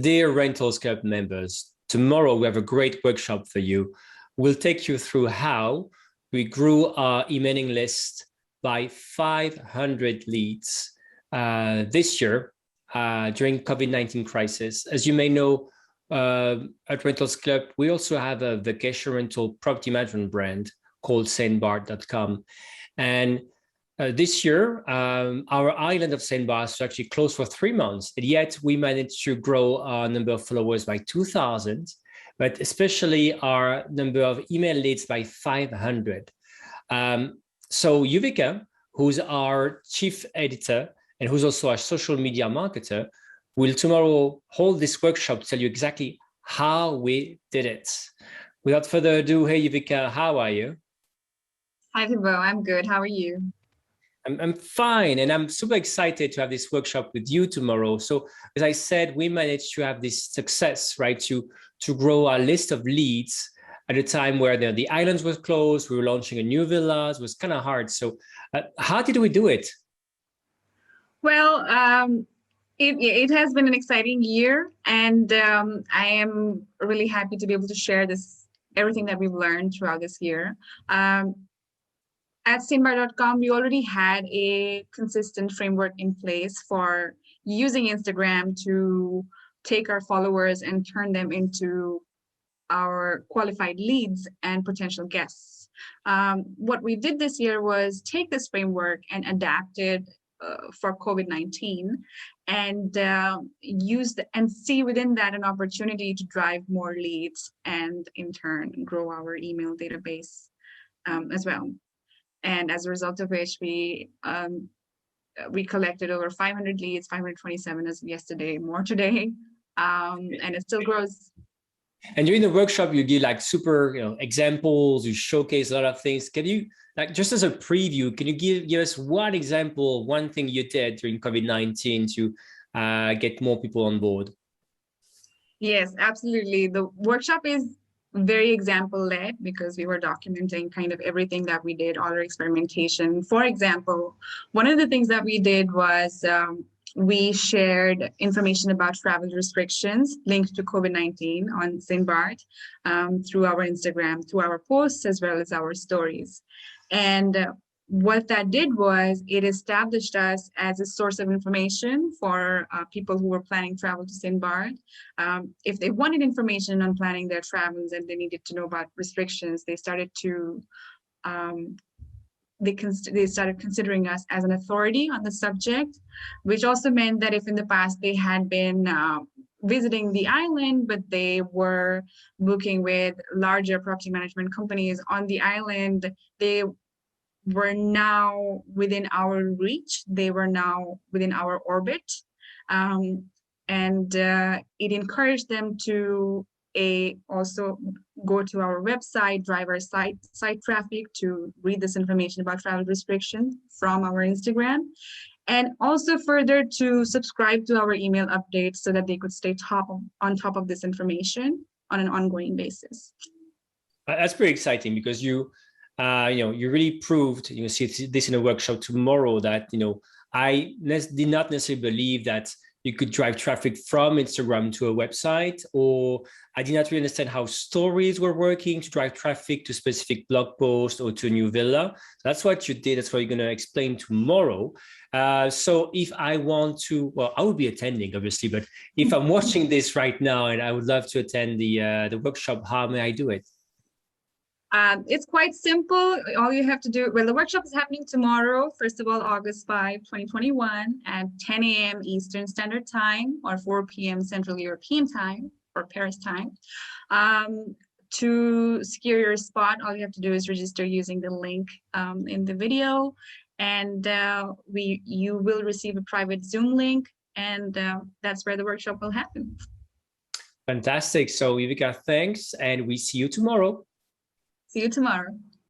Dear Rentals Club members, tomorrow we have a great workshop for you. We'll take you through how we grew our emailing list by 500 leads this year during COVID-19 crisis. As you may know, at Rentals Club, we also have a vacation rental property management brand called saintbart.com. And this year, our island of St. Barth was actually closed for 3 months, and yet we managed to grow our number of followers by 2,000, but especially our number of email leads by 500. So Yuvika, who's our chief editor and who's also our social media marketer, will tomorrow hold this workshop to tell you exactly how we did it. Without further ado, hey Yuvika, how are you? Hi, Thibaut. I'm good. How are you? I'm fine, and I'm super excited to have this workshop with you tomorrow. So as I said, we managed to have this success, right, to grow our list of leads at a time where the islands were closed, we were launching a new villa, it was kind of hard. So how did we do it? Well, it has been an exciting year, and I am really happy to be able to share everything that we've learned throughout this year. At saintbart.com, we already had a consistent framework in place for using Instagram to take our followers and turn them into our qualified leads and potential guests. What we did this year was take this framework and adapt it for COVID-19 and and see within that an opportunity to drive more leads and in turn grow our email database as well. And as a result of which we collected over 500 leads, 527 as of yesterday, more today, and it still grows. And during the workshop, you give like super examples, you showcase a lot of things. Can you, like, just as a preview, can you give us one example, one thing you did during COVID-19 to get more people on board? Yes, absolutely. The workshop is very example-led because we were documenting kind of everything that we did, all our experimentation. For example, one of the things that we did was we shared information about travel restrictions linked to COVID-19 on St. Bart through our Instagram, through our posts, as well as our stories. And what that did was it established us as a source of information for people who were planning travel to St. Bart. If they wanted information on planning their travels and they needed to know about restrictions, they started to they started considering us as an authority on the subject, which also meant that if in the past they had been visiting the island, but they were booking with larger property management companies on the island, they were now within our reach. They were now within our orbit. And it encouraged them to also go to our website, drive our site traffic to read this information about travel restrictions from our Instagram, and also further to subscribe to our email updates so that they could stay on top of this information on an ongoing basis. That's pretty exciting because you really proved, see this in a workshop tomorrow, that, I did not necessarily believe that you could drive traffic from Instagram to a website, or I did not really understand how stories were working to drive traffic to specific blog posts or to a new villa. That's what you did. That's what you're going to explain tomorrow. So if I want to, well, I will be attending, obviously, but if I'm watching this right now and I would love to attend the workshop, how may I do it? It's quite simple. All you have to do, well, the workshop is happening tomorrow, first of all, August 5, 2021 at 10 a.m. Eastern Standard Time or 4 p.m. Central European Time or Paris time. To secure your spot, all you have to do is register using the link in the video, and you will receive a private Zoom link, and that's where the workshop will happen. Fantastic. So Yuvika, thanks, and we see you tomorrow. See you tomorrow.